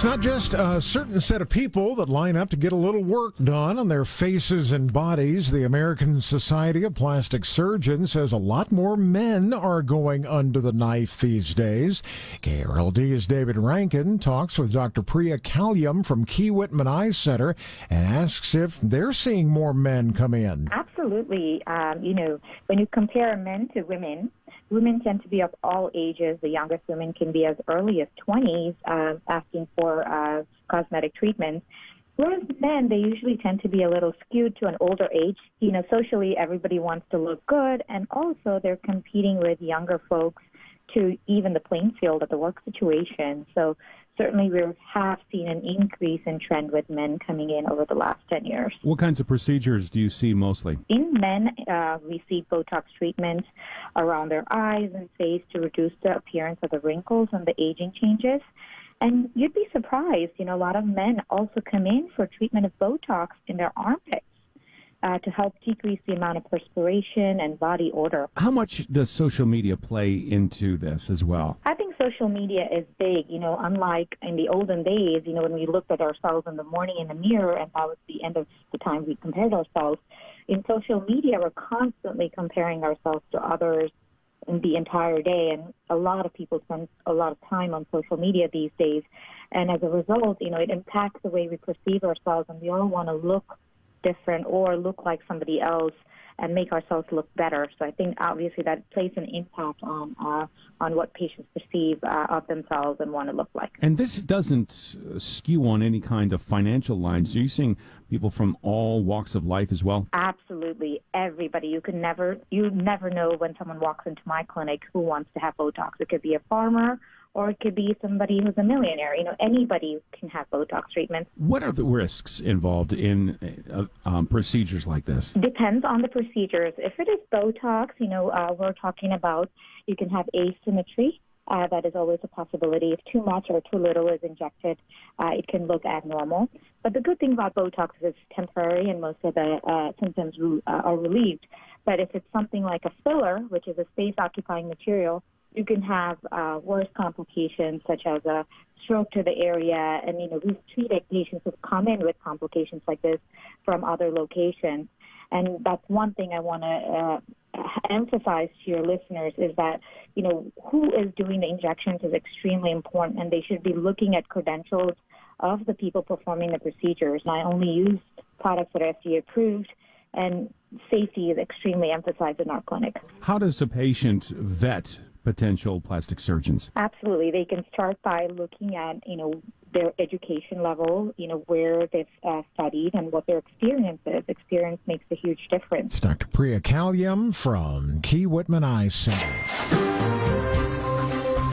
It's not just a certain set of people that line up to get a little work done on their faces and bodies. The American Society of Plastic Surgeons says a lot more men are going under the knife these days. KRLD's David Rankin talks with Dr. Priya Kalyam from Key-Whitman Eye Center and asks if they're seeing more men come in. Absolutely. When you compare men to women, women tend to be of all ages. The youngest women can be as early as 20s asking for cosmetic treatments. Whereas men, they usually tend to be a little skewed to an older age. Socially, everybody wants to look good, and also they're competing with younger folks to even the playing field of the work situation. So certainly we have seen an increase in trend with men coming in over the last 10 years. What kinds of procedures do you see mostly? In men, we see Botox treatments around their eyes and face to reduce the appearance of the wrinkles and the aging changes. And you'd be surprised, a lot of men also come in for treatment of Botox in their armpits to help decrease the amount of perspiration and body odor. How much does social media play into this as well? I think social media is big. Unlike in the olden days, when we looked at ourselves in the morning in the mirror and that was the end of the time we compared ourselves. In social media, we're constantly comparing ourselves to others in the entire day, and a lot of people spend a lot of time on social media these days. And as a result, it impacts the way we perceive ourselves, and we all want to look different or look like somebody else and make ourselves look better. So I think obviously that plays an impact on what patients perceive of themselves and want to look like. And this doesn't skew on any kind of financial lines. Are you seeing people from all walks of life as well? Absolutely. Everybody. You never know when someone walks into my clinic who wants to have Botox. It could be a farmer, or it could be somebody who's a millionaire. Anybody can have Botox treatments. What are the risks involved in procedures like this? Depends on the procedures. If it is Botox, we're talking about you can have asymmetry. That is always a possibility. If too much or too little is injected, it can look abnormal. But the good thing about Botox is it's temporary and most of the symptoms are relieved. But if it's something like a filler, which is a space-occupying material, you can have worse complications such as a stroke to the area. And, we've treated patients who've come in with complications like this from other locations. And that's one thing I want to emphasize to your listeners is that, who is doing the injections is extremely important, and they should be looking at credentials of the people performing the procedures. And I only use products that are FDA approved, and safety is extremely emphasized in our clinic. How does a patient vet potential plastic surgeons? Absolutely. They can start by looking at, their education level, where they've studied and what their experience is. Experience makes a huge difference. It's Dr. Priya Kalyam from Key-Whitman Eye Center.